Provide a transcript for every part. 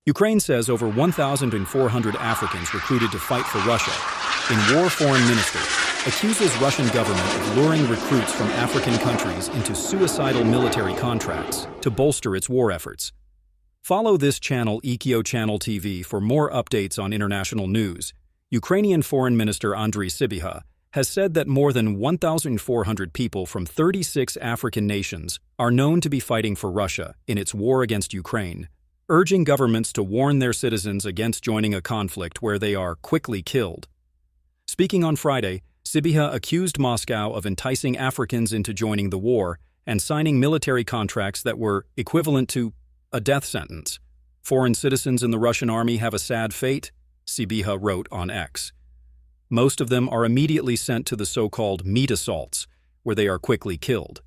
Ukraine says over 1,400 Africans recruited to fight for Russia. In war, foreign minister accuses Russian government of luring recruits from African countries into suicidal military contracts to bolster its war efforts. Follow this channel, EKO Channel TV, for more updates on international news. Ukrainian Foreign Minister Andriy Sybiha has said that more than 1,400 people from 36 African nations are known to be fighting for Russia in its war against Ukraine, urging governments to warn their citizens against joining a conflict where they are quickly killed. Speaking on Friday, Sybiha accused Moscow of enticing Africans into joining the war and signing military contracts that were equivalent to a death sentence. Foreign citizens in the Russian army have a sad fate, Sybiha wrote on X. Most of them are immediately sent to the so-called meat assaults, where they are quickly killed.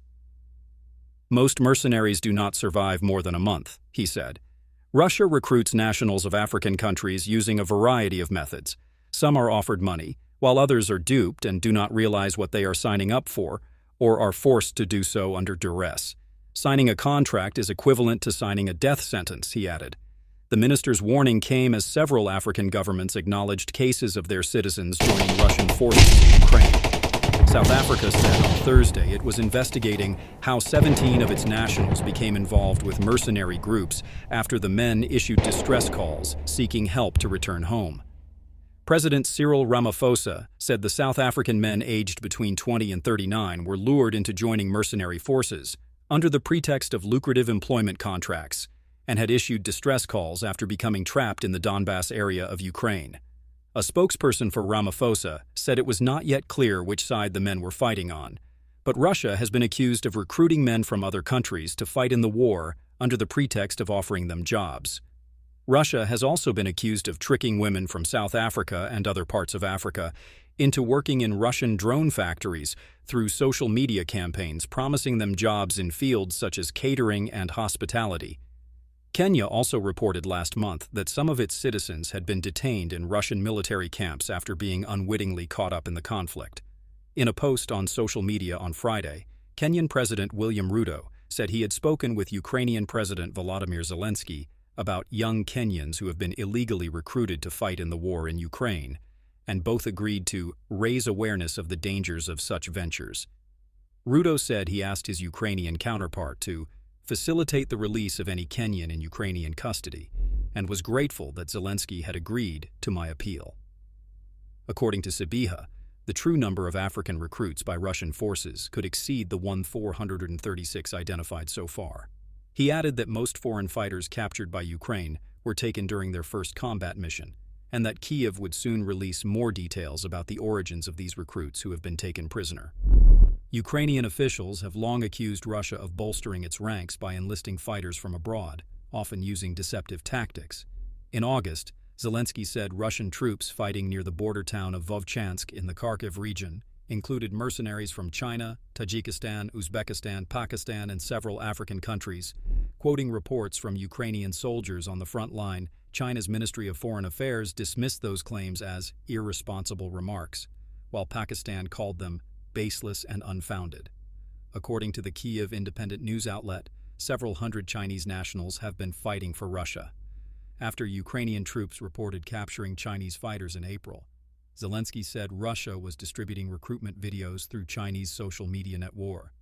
Most mercenaries do not survive more than a month, he said. Russia recruits nationals of African countries using a variety of methods. Some are offered money, while others are duped and do not realize what they are signing up for, or are forced to do so under duress. Signing a contract is equivalent to signing a death sentence, he added. The minister's warning came as several African governments acknowledged cases of their citizens joining Russian forces in Ukraine. South Africa said on Thursday it was investigating how 17 of its nationals became involved with mercenary groups after the men issued distress calls seeking help to return home. President Cyril Ramaphosa said the South African men aged between 20 and 39 were lured into joining mercenary forces under the pretext of lucrative employment contracts and had issued distress calls after becoming trapped in the Donbass area of Ukraine. A spokesperson for Ramaphosa said it was not yet clear which side the men were fighting on, but Russia has been accused of recruiting men from other countries to fight in the war under the pretext of offering them jobs. Russia has also been accused of tricking women from South Africa and other parts of Africa into working in Russian drone factories through social media campaigns promising them jobs in fields such as catering and hospitality. Kenya also reported last month that some of its citizens had been detained in Russian military camps after being unwittingly caught up in the conflict. In a post on social media on Friday, Kenyan President William Ruto said he had spoken with Ukrainian President Volodymyr Zelenskyy about young Kenyans who have been illegally recruited to fight in the war in Ukraine, and both agreed to raise awareness of the dangers of such ventures. Ruto said he asked his Ukrainian counterpart to facilitate the release of any Kenyan in Ukrainian custody, and was grateful that Zelenskyy had agreed to my appeal. According to Sybiha, the true number of African recruits by Russian forces could exceed the 1,436 identified so far. He added that most foreign fighters captured by Ukraine were taken during their first combat mission, and that Kyiv would soon release more details about the origins of these recruits who have been taken prisoner. Ukrainian officials have long accused Russia of bolstering its ranks by enlisting fighters from abroad, often using deceptive tactics. In August, Zelenskyy said Russian troops fighting near the border town of Vovchansk in the Kharkiv region included mercenaries from China, Tajikistan, Uzbekistan, Pakistan, and several African countries. Quoting reports from Ukrainian soldiers on the front line, China's Ministry of Foreign Affairs dismissed those claims as irresponsible remarks, while Pakistan called them baseless and unfounded. According to the Kyiv independent news outlet, several hundred Chinese nationals have been fighting for Russia. After Ukrainian troops reported capturing Chinese fighters in April, Zelenskyy said Russia was distributing recruitment videos through Chinese social media net war.